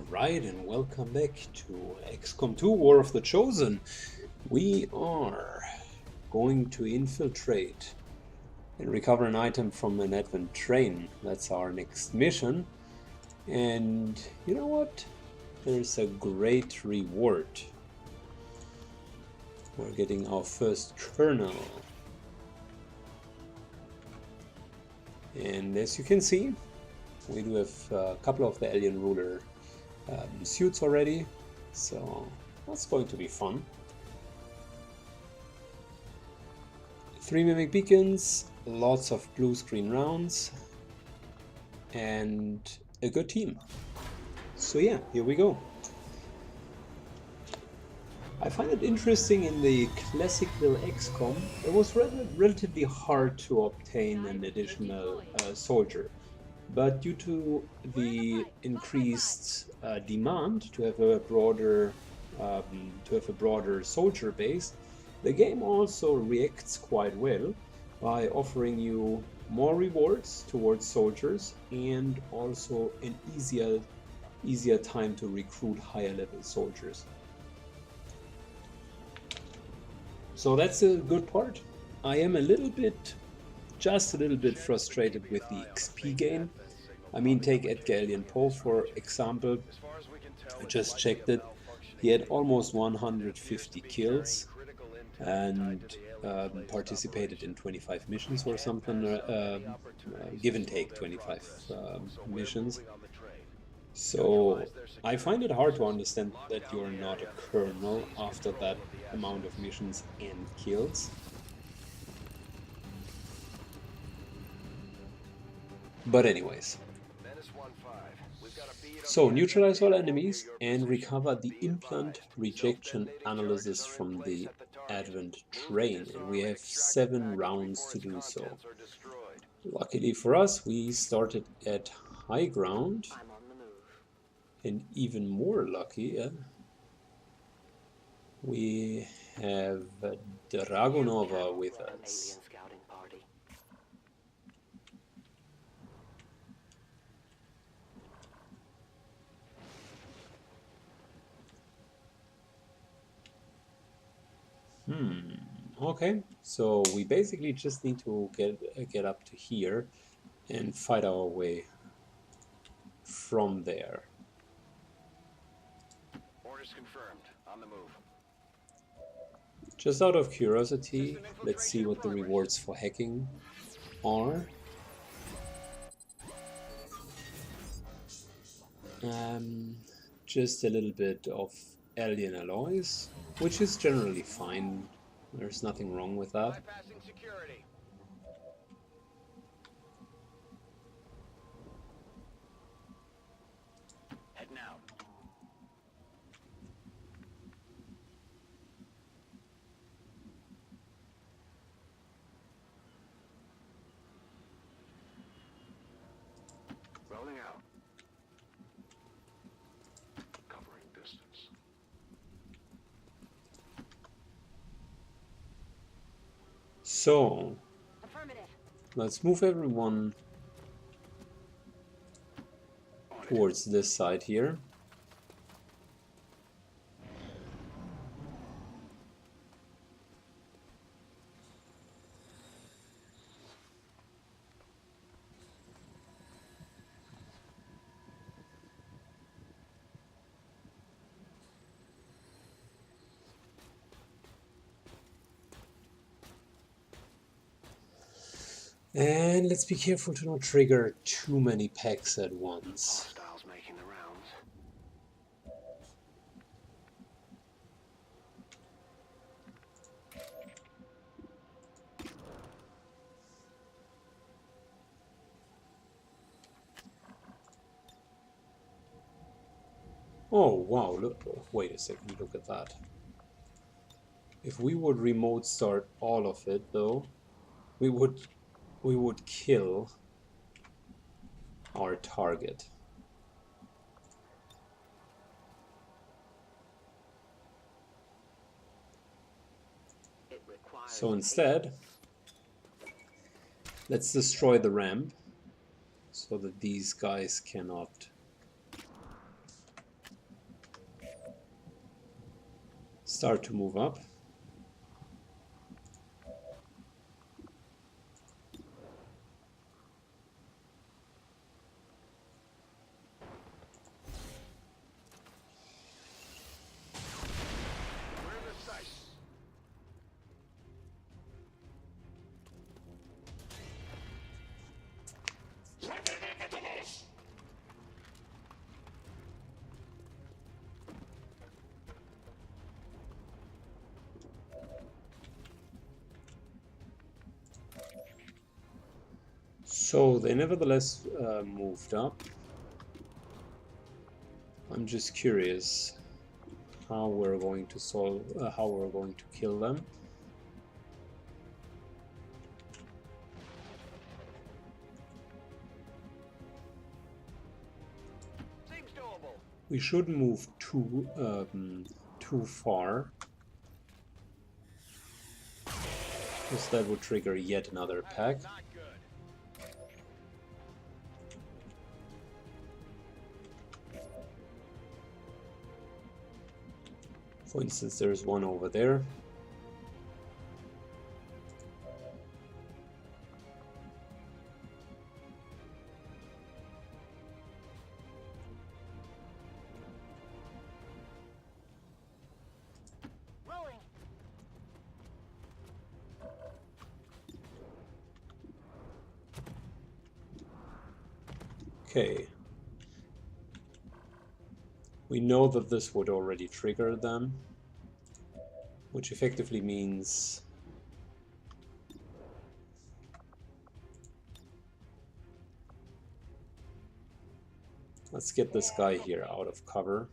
Alright, and welcome back to XCOM2 War of the Chosen. We are going to infiltrate and recover an item from an advent train. That's our next mission. And you know what? There's a great reward. We're getting our first kernel. And as you can see, we do have a couple of the alien ruler suits already, so that's going to be fun. 3 mimic beacons, lots of blue screen rounds, and a good team. So yeah, here we go. I find it interesting in the classical XCOM, it was relatively hard to obtain an additional soldier. But due to the increased demand to have a broader soldier base, the game also reacts quite well by offering you more rewards towards soldiers and also an easier time to recruit higher level soldiers. So that's a good part. I am just a little bit frustrated with the XP gain. I mean, take Edgar Allan Poe for example. I just checked it. He had almost 150 kills and participated in 25 missions or something, give and take 25 missions. So I find it hard to understand that you're not a colonel after that amount of missions and kills. But anyways, so neutralize all enemies and recover the implant rejection analysis from the advent train, and we have 7 rounds to do so. Luckily for us, we started at high ground, and even more lucky, we have Dragonova with us. Okay, so we basically just need to get up to here and fight our way from there. Orders confirmed. On the move. Just out of curiosity, let's see what the rewards for hacking are. Just a little bit of alien alloys, which is generally fine. There's nothing wrong with that. Bypassing security. Heading out. Rolling out. Covering distance. So, let's move everyone towards this side here. And let's be careful to not trigger too many packs at once. Hostiles making the rounds. Oh wow, look, wait a second, look at that. If we would remote start all of it though, we would kill our target. So instead, let's destroy the ramp so that these guys cannot start to move up. So they nevertheless moved up. I'm just curious how we're going to solve, how we're going to kill them. Seems doable. We shouldn't move too far, because that would trigger yet another pack. Not good. For instance, there's one over there. Rolling. Okay. We know that this would already trigger them, which effectively means let's get this guy here out of cover.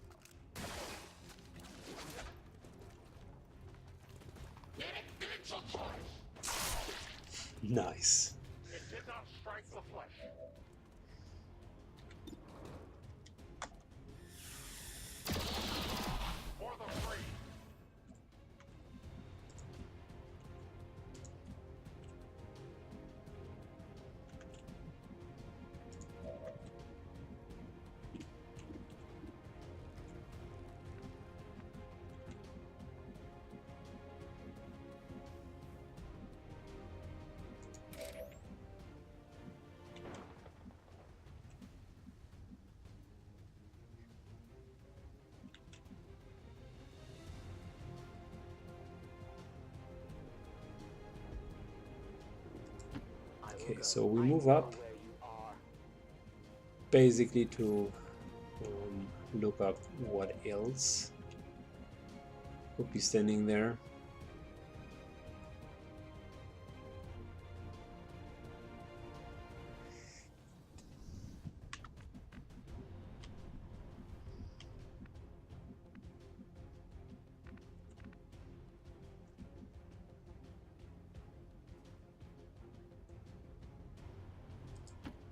Nice. It did not strike the flesh. For the free. Okay, so we move up basically to look up what else could be standing there.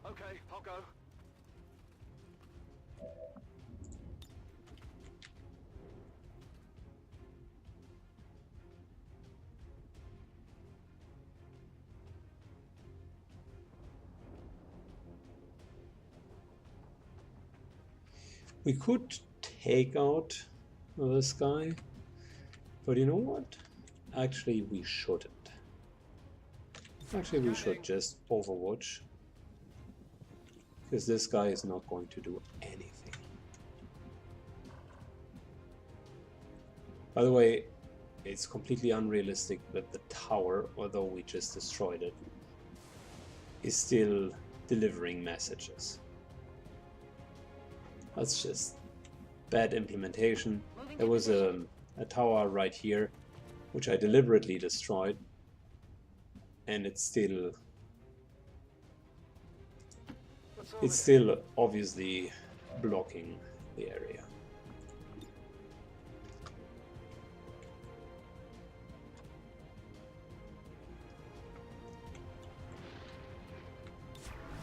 Okay, I'll go. We could take out this guy, but you know what? Actually, we shouldn't. Actually, we should just overwatch, because this guy is not going to do anything. By the way, it's completely unrealistic that the tower, although we just destroyed it, is still delivering messages. That's just bad implementation. There was a tower right here, which I deliberately destroyed, and it's still obviously blocking the area.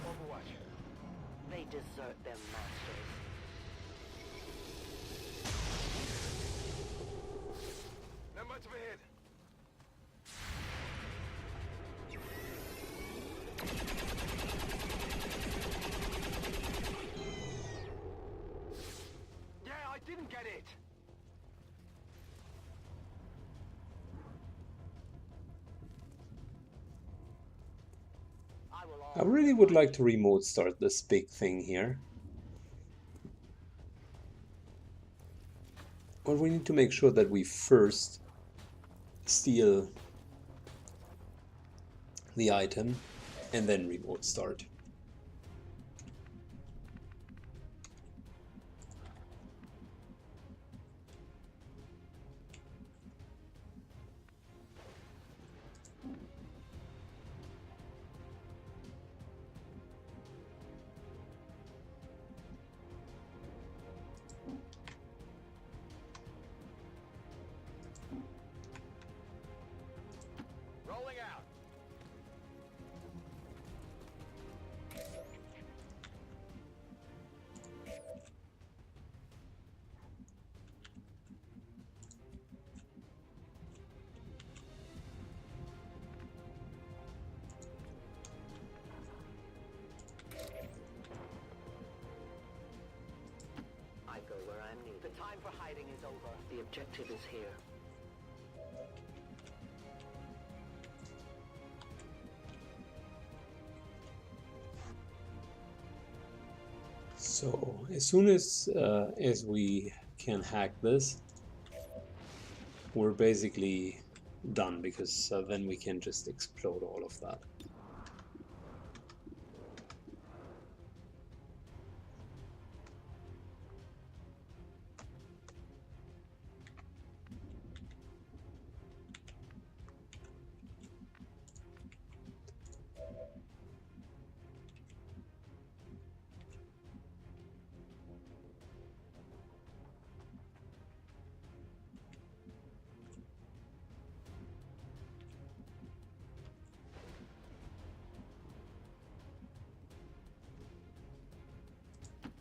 Overwatch. They desert their masters. Not much of a hit. Yeah, I didn't get it. I really would like to remote start this big thing here. But we need to make sure that we first steal the item and then remote start. Rolling out. I go where I'm needed. The time for hiding is over. The objective is here. So as soon as we can hack this, we're basically done, because then we can just explode all of that.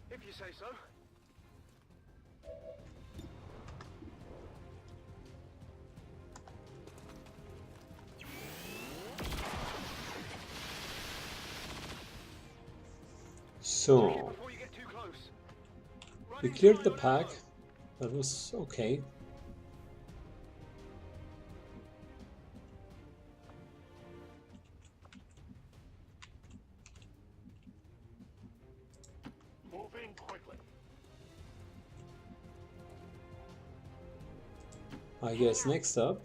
If you say so. So Before you get too close. we cleared the pack. That was okay. Moving quickly. I guess next up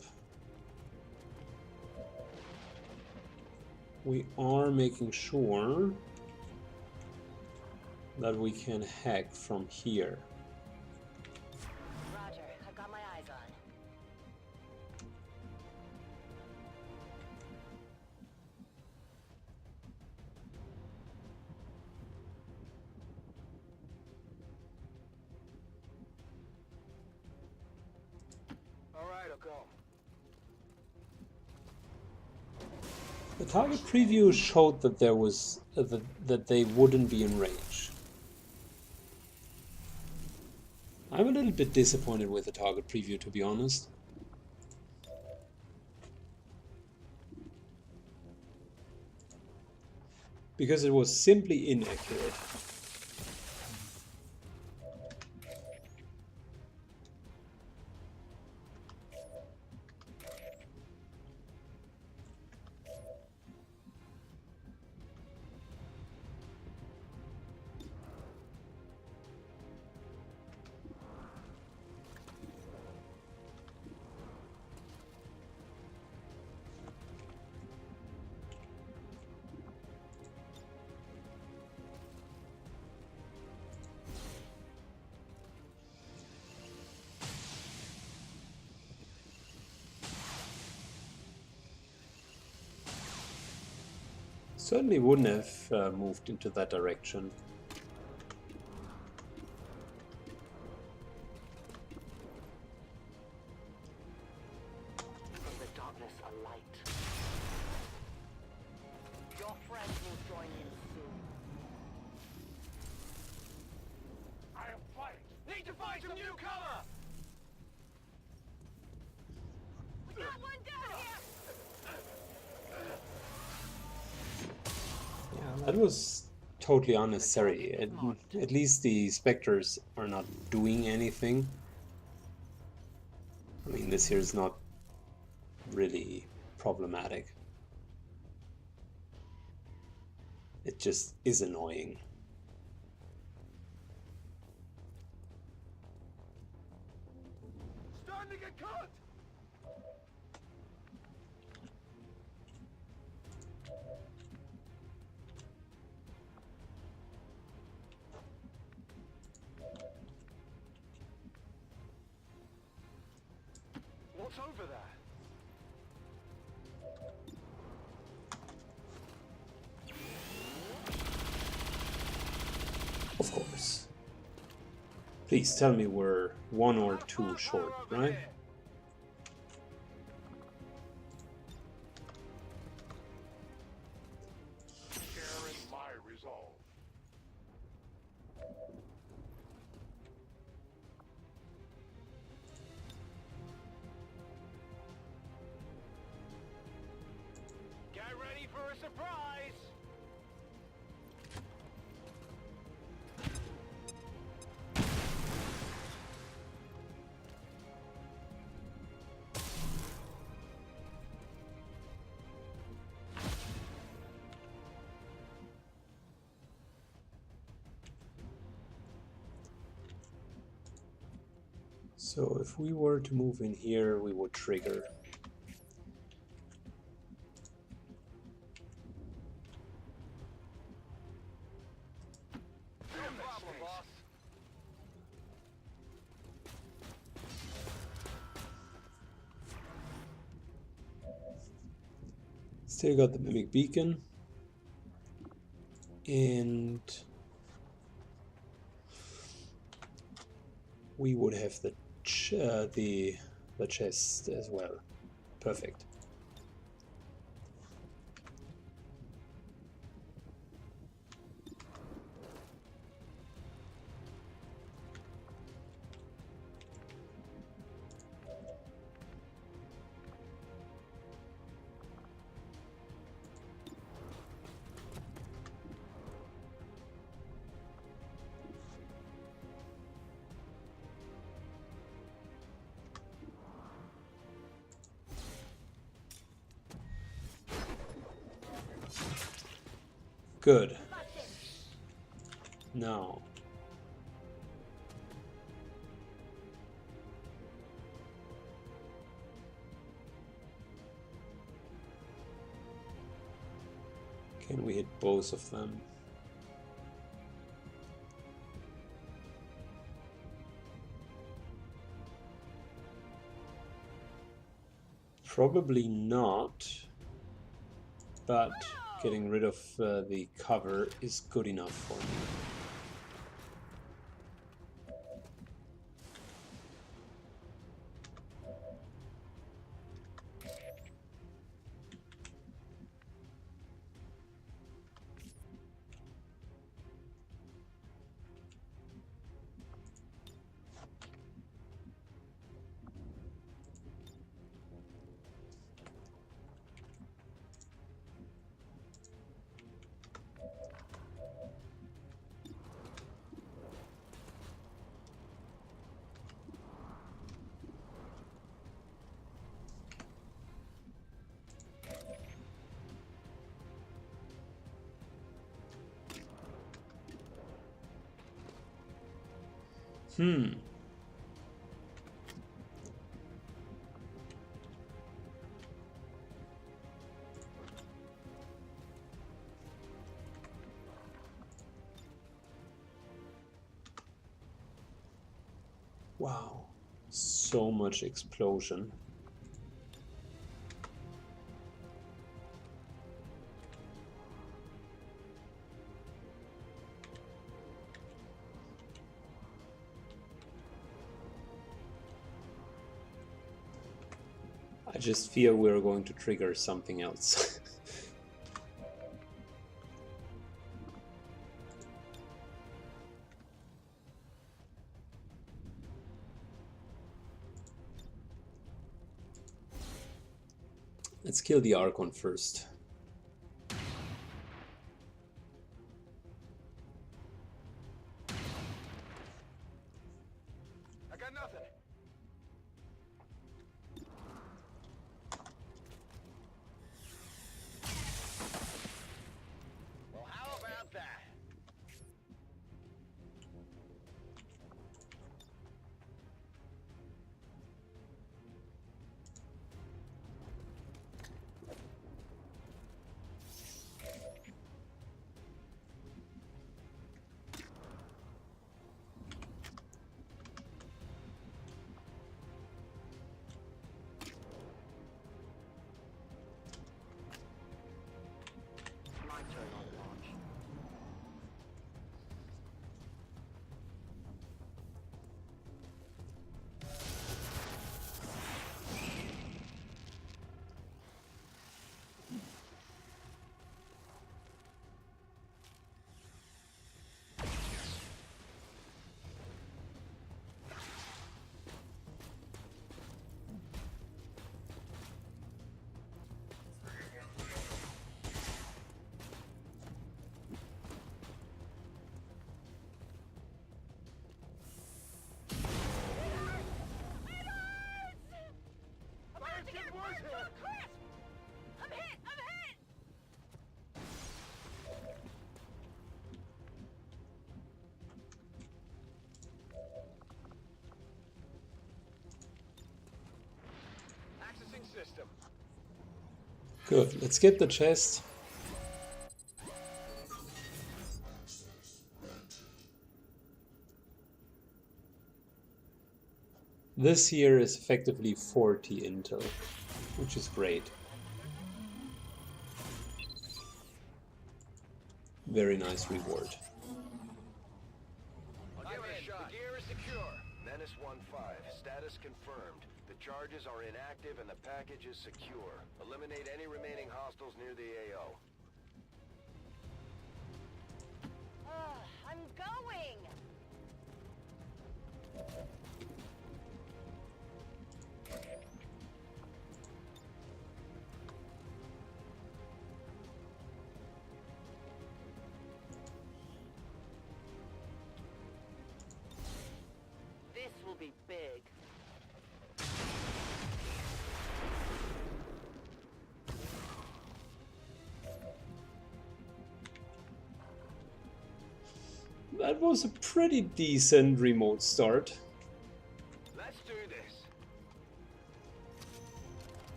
we are making sure that we can hack from here. Roger, I've got my eyes on. All right, I'll go. The target preview showed that there was that they wouldn't be in range. I'm a little bit disappointed with the target preview, to be honest. Because it was simply inaccurate. Certainly wouldn't have moved into that direction. From the darkness, a light. Your friends will join you soon. I am fighting. Need to find some new cover. We got one down here! Yeah, that was totally unnecessary. At least the specters are not doing anything. I mean, this here is not really problematic. It just is annoying. Starting to get cooked! What's over there? Of course. Please tell me we're 1 or 2 short, right? Sharing my resolve. Get ready for a surprise! So if we were to move in here, we would trigger. No problem, boss. Still got the Mimic Beacon. And we would have the chest as well. Perfect. Good. Now, can we hit both of them? Probably not, but getting rid of the cover is good enough for me. Wow, so much explosion. I just fear we're going to trigger something else. Let's kill the Archon first. I got nothing. Well, how system. Good. Let's get the chest. This here is effectively 40 intel, which is great. Very nice reward. I'll give it a shot. The gear is secure. Menace 1-5, status confirmed. The charges are inactive and the package is secure. Eliminate any remaining hostiles near the AO. I'm going! This will be big. That was a pretty decent remote start. Let's do this.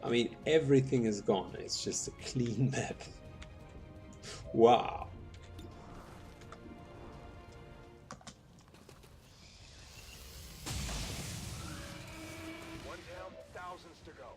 I mean, everything is gone. It's just a clean map. Wow. One down, thousands to go.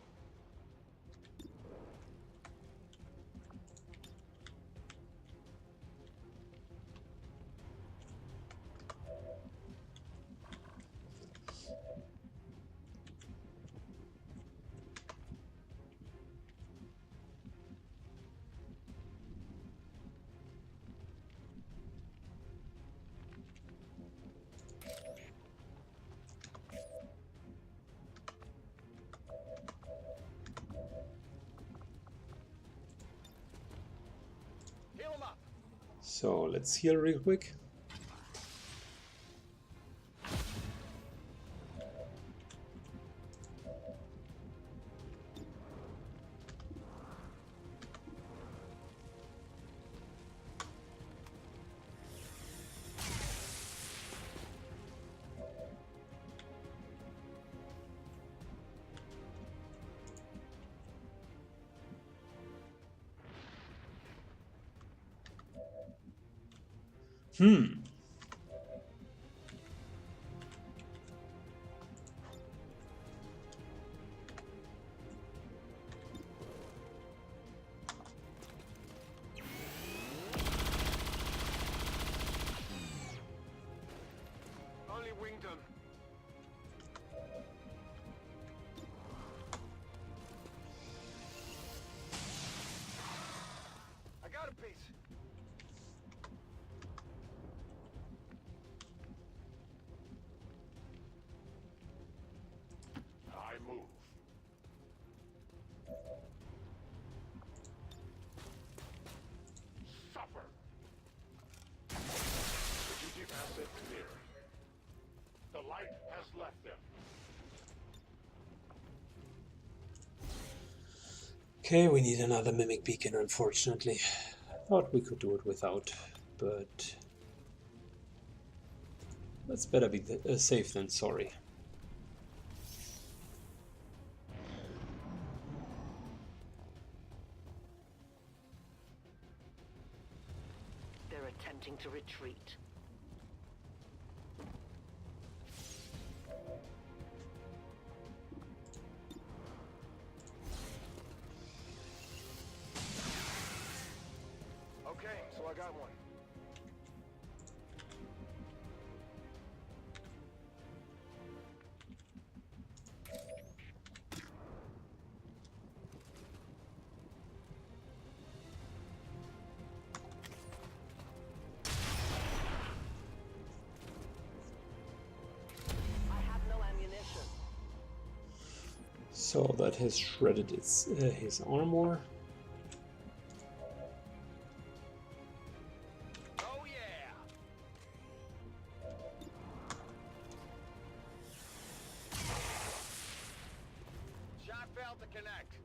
Heal him up. So let's heal real quick. Only winged him. I got a piece. I move. Suffer. Strategic asset clear. The light has left them. Okay, we need another mimic beacon, unfortunately. Thought we could do it without, but that's better be safe than sorry. They're attempting to retreat. Okay, so I got one. I have no ammunition. So that has shredded his armor. Oh yeah. Shot failed to connect.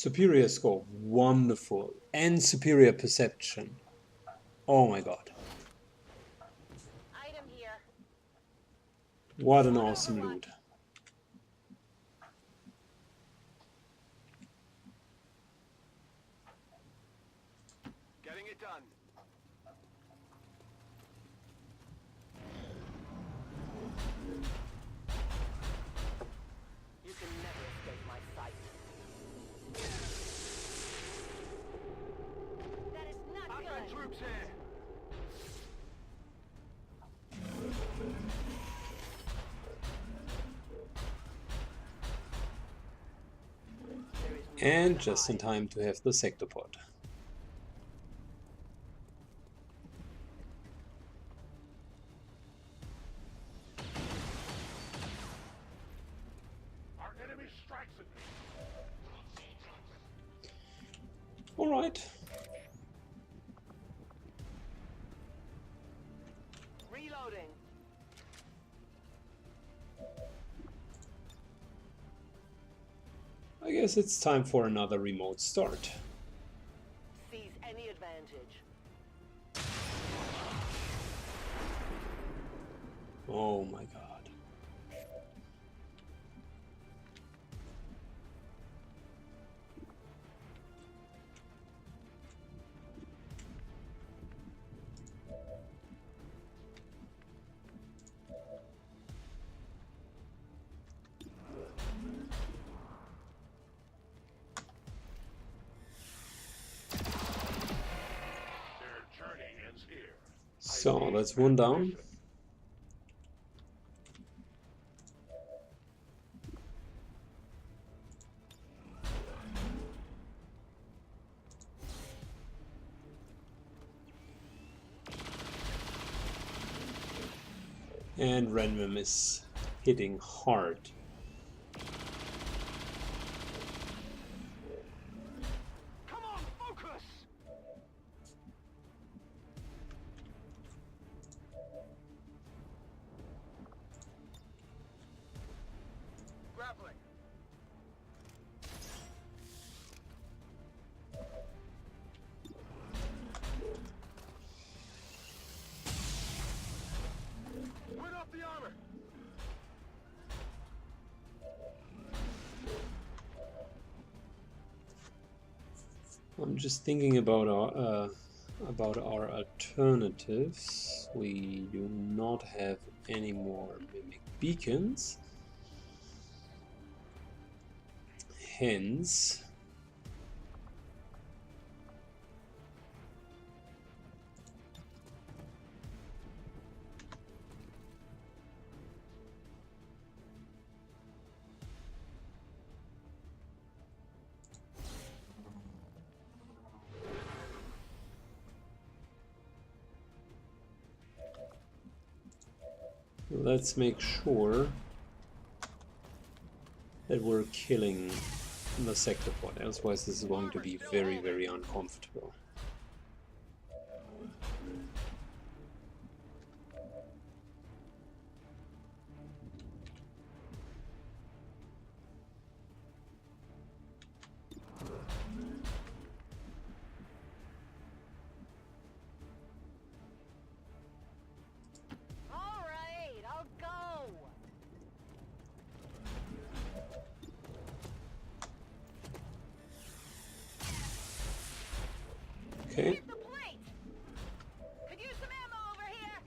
Superior scope, wonderful. And superior perception. Oh my god. Item here. What an awesome loot. Getting it done. You can never escape my sight. That is not I've got good. troops here. There is no And just in time to have the sectopod. Our enemy strikes at me. Alright. reloading. I guess it's time for another remote start. Seize any advantage. Oh my god. Their journey ends here. So that's one down. And random is hitting hard. Come on, focus! Grappling. Win off the armor. I'm just thinking about our alternatives. We do not have any more mimic beacons. Hence, let's make sure that we're killing the sectopod, otherwise this is going to be very, very uncomfortable. All right, I'll go. Okay, Hit the plate. Could use some ammo over here.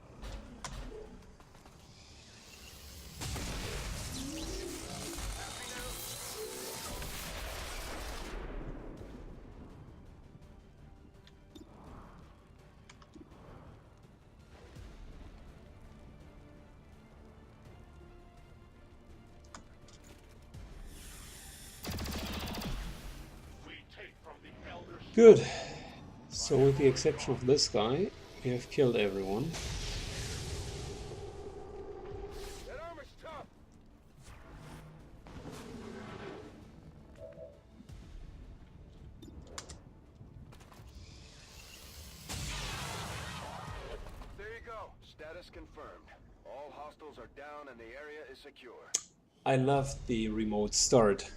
We take from the elders. good. So with the exception of this guy, we have killed everyone. That armor's tough. There you go. Status confirmed. All hostiles are down and the area is secure. I love the remote start.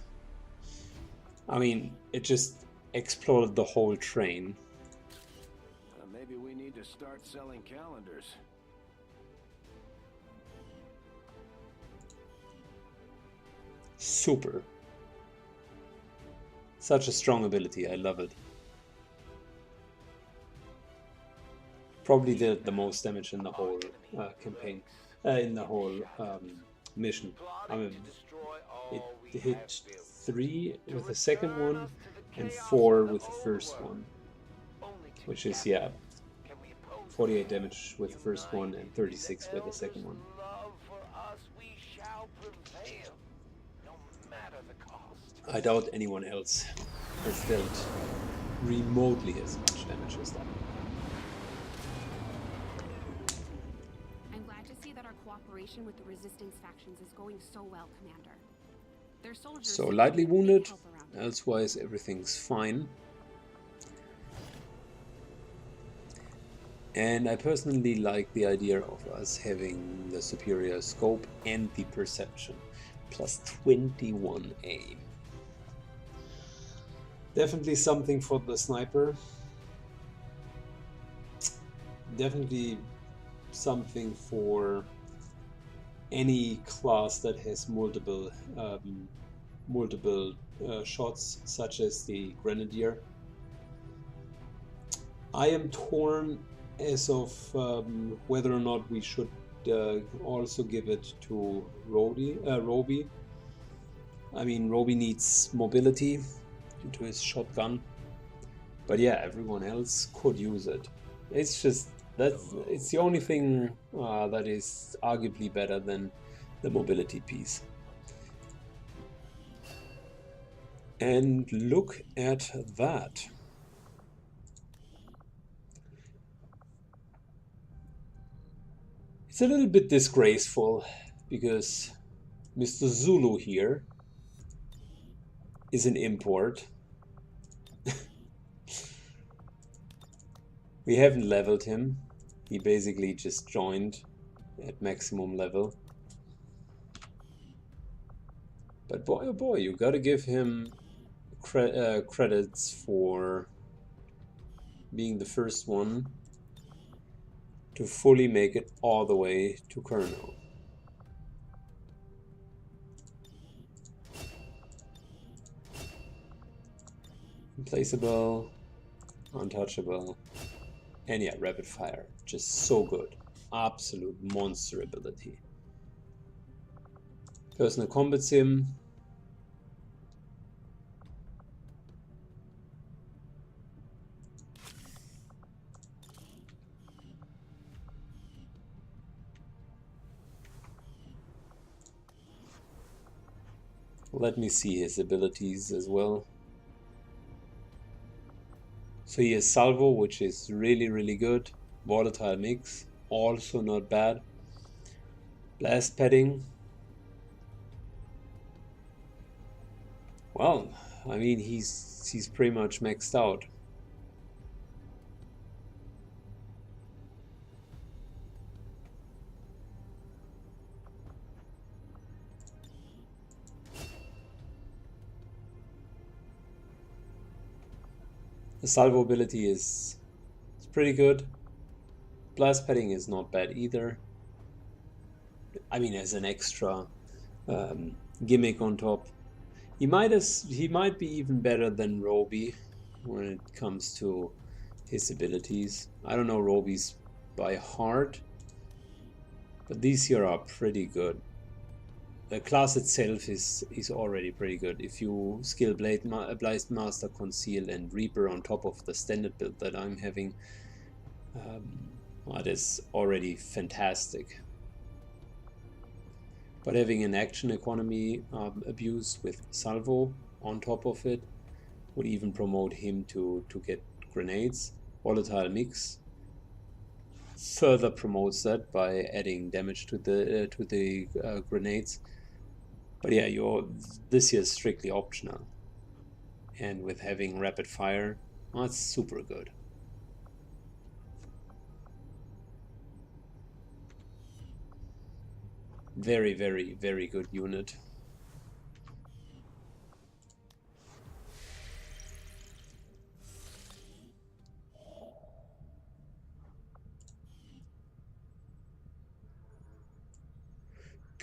I mean, it just exploded the whole train. Maybe we need to start selling calendars. Super. Such a strong ability, I love it. Probably did the most damage in the whole campaign, in the whole mission. I mean, it hit 3 with the second one and 4 with the first one, which is, yeah, 48 damage with the first one and 36 with the second one. I doubt anyone else has dealt remotely as much damage as that. I'm glad to see that our cooperation with the resistance factions is going so well, Commander. Their soldiers So seem to lightly be a big wounded, help around here. elsewise everything's fine. And I personally like the idea of us having the superior scope and the perception, plus 21A. Definitely something for the sniper. Definitely something for any class that has multiple shots, such as the Grenadier. I am torn as of whether or not we should also give it to Roby. I mean, Roby needs mobility due to his shotgun, but yeah, everyone else could use it. It's just it's the only thing that is arguably better than the mobility piece. And look at that. It's a little bit disgraceful because Mr. Zulu here is an import. We haven't leveled him. He basically just joined at maximum level. But boy oh boy, you gotta give him credits for being the first one to fully make it all the way to Colonel. Implaceable, untouchable, and yeah, rapid fire, just so good. Absolute monster ability. Personal combat sim. Let me see his abilities as well. So he has Salvo, which is really good. Volatile Mix, also not bad. Blast Padding. Well, I mean, he's pretty much maxed out. The salvo ability is pretty good. Blast padding is not bad either. I mean, as an extra gimmick on top. He might be even better than Roby when it comes to his abilities. I don't know Roby's by heart, but these here are pretty good. The class itself is already pretty good. If you skill Blade Master, Conceal, and Reaper on top of the standard build that I'm having, that is already fantastic. But having an action economy abuse with Salvo on top of it would even promote him to get grenades. Volatile Mix further promotes that by adding damage to the grenades. But yeah, this here is strictly optional, and with having rapid fire, that's super good. Very good unit.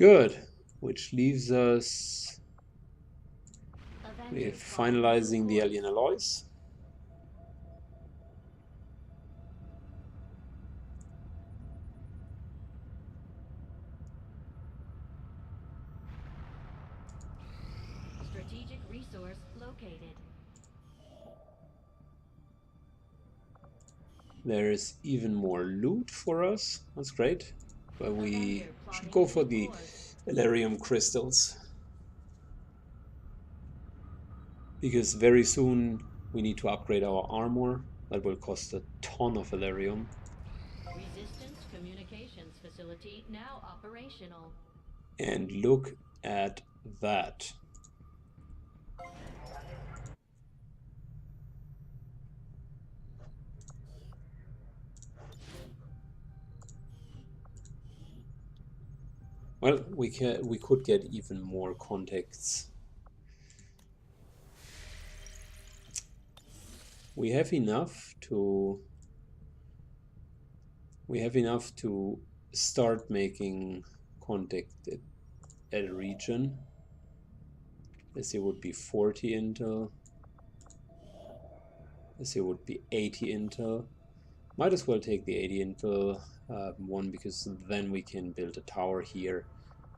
Good, which leaves us Avengers with plotting new finalizing the course. alien alloys. Strategic resource located. There's even more loot for us. That's great. But we Avenger should plotting go for new the course. Elerium crystals. Because very soon we need to upgrade our armor. That will cost a ton of Elerium. Resistance communications facility now operational. And look at that. Well, we could get even more contacts. We have enough to start making contact at a region. Let's say it would be 40 intel. Let's say it would be 80 intel. Might as well take the 80 intel one, because then we can build a tower here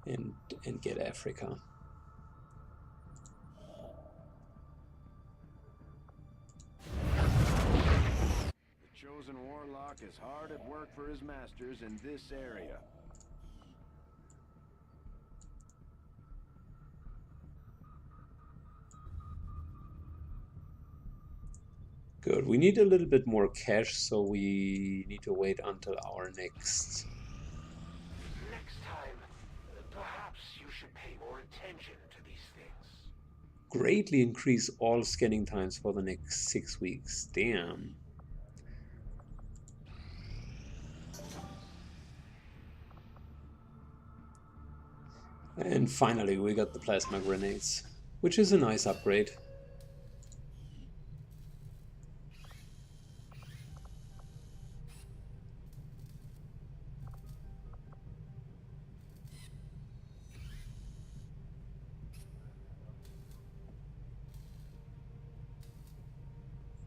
and get Africa. The chosen warlock is hard at work for his masters in this area. Good. We need a little bit more cash, so we need to wait until our next. Next time, perhaps you should pay more attention to these things. Greatly increase all scanning times for the next 6 weeks. Damn. And finally we got the plasma grenades, which is a nice upgrade.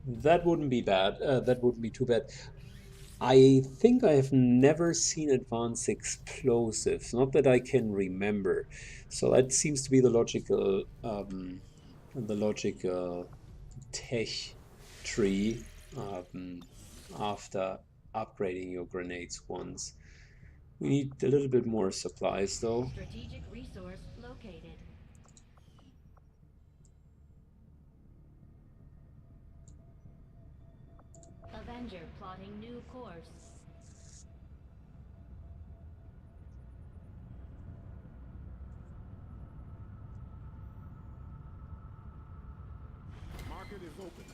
That wouldn't be bad. That wouldn't be too bad. I think I have never seen advanced explosives, not that I can remember. So that seems to be the logical tech tree after upgrading your grenades once. We need a little bit more supplies though. Strategic resource located. Avenger plotting new course. Market is open.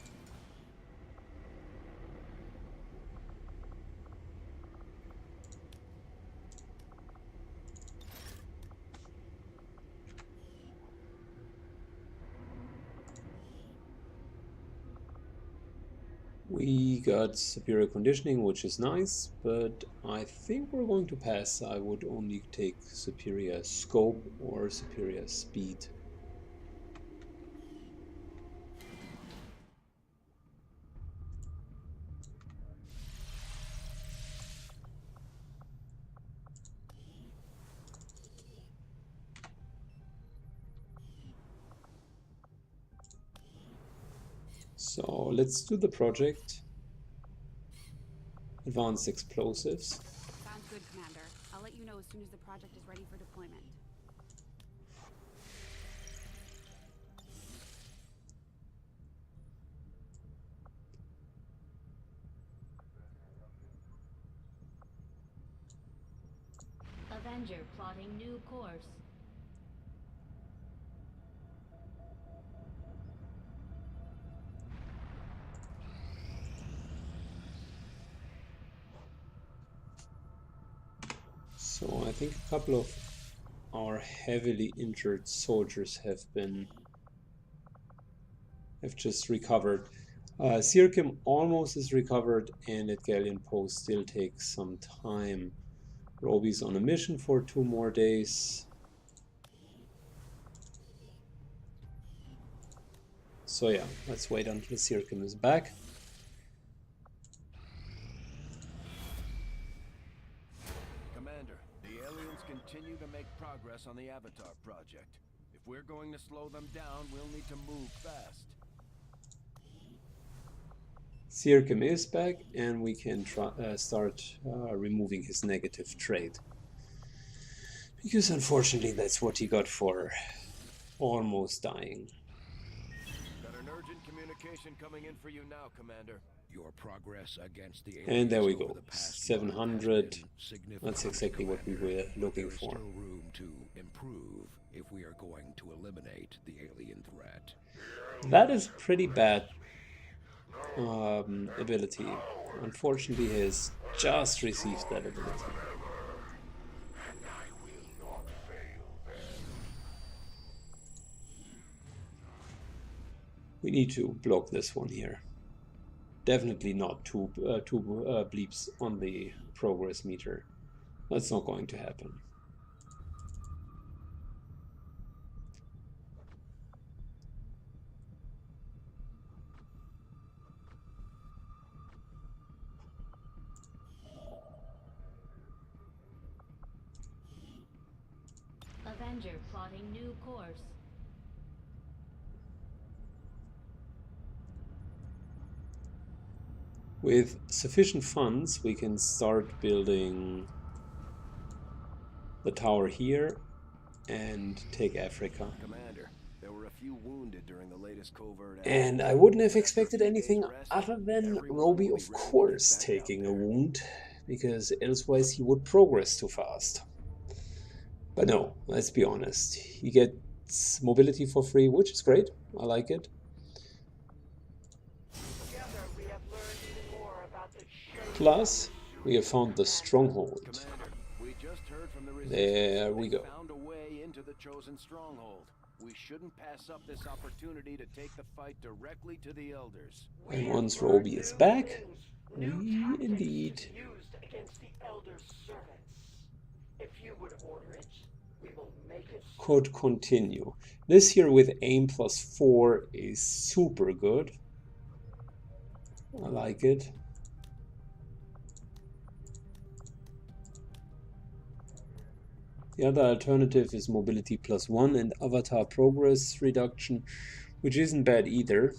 We got superior conditioning, which is nice, but I think we're going to pass. I would only take superior scope or superior speed. So let's do the project. Advanced explosives. Sounds good, Commander. I'll let you know as soon as the project is ready for deployment. Avenger plotting new course. So I think a couple of our heavily injured soldiers have just recovered. Sirkim almost is recovered, and at Galleon Post still takes some time. Roby's on a mission for 2 more days. So yeah, let's wait until Sirkim is back. Commander, the aliens continue to make progress on the Avatar project. If we're going to slow them down, we'll need to move fast. Sirkim is back, and we can start removing his negative trait. Because unfortunately that's what he got for almost dying. Got an urgent communication coming in for you now, Commander. Your progress against the aliens. And there we over go. the past 700. month has been significant, That's exactly what we were looking There's for. still room to improve if we are going to eliminate the alien threat. That is pretty bad ability. Unfortunately, he has just received that ability. We need to block this one here. Definitely not two bleeps on the progress meter. That's not going to happen. Avenger plotting new course. With sufficient funds, we can start building the tower here and take Africa. Commander, there were a few wounded during the latest covert action. And I wouldn't have expected anything other than Roby, of course, taking a wound, because elsewise he would progress too fast. But no, let's be honest. He gets mobility for free, which is great. I like it. Plus, we have found the stronghold. Commander, we just heard from the There we go. found a way into the chosen stronghold. We shouldn't pass up this opportunity to take the fight directly to the elders. And once Roby is back, we indeed Used against the Elder's servants. If you would order it, we will make it. could continue. This here with aim +4 is super good. I like it. The other alternative is mobility +1 and avatar progress reduction, which isn't bad either.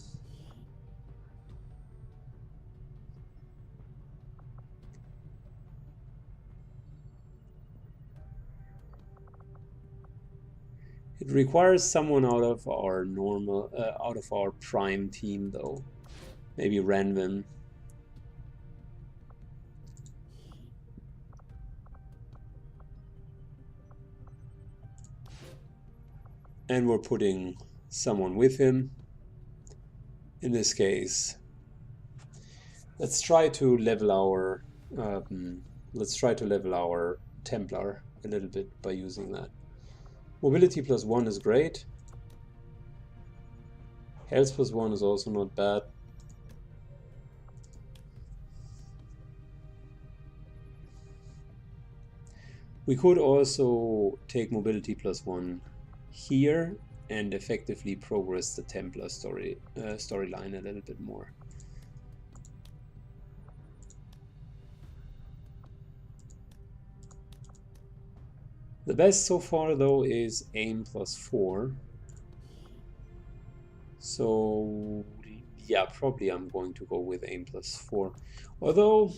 It requires someone out of our prime team though. Maybe Ranvin. And we're putting someone with him. In this case, let's try to level our Templar a little bit by using that. Mobility +1 is great. Health +1 is also not bad. We could also take mobility +1 here and effectively progress the Templar storyline a little bit more. The best so far though is aim +4. So yeah, probably I'm going to go with aim +4. Although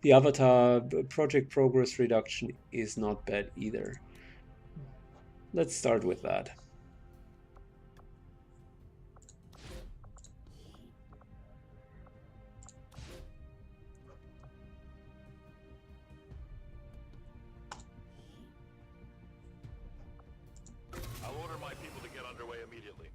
the avatar project progress reduction is not bad either. Let's start with that. I'll order my people to get underway immediately.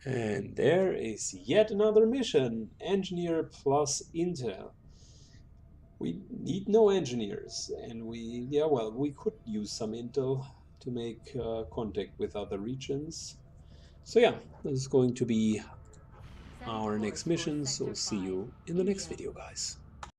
And there is yet another mission, engineer plus intel. We need no engineers, and we could use some intel to make contact with other regions. So yeah, this is going to be our next mission, so see you in the next video, guys.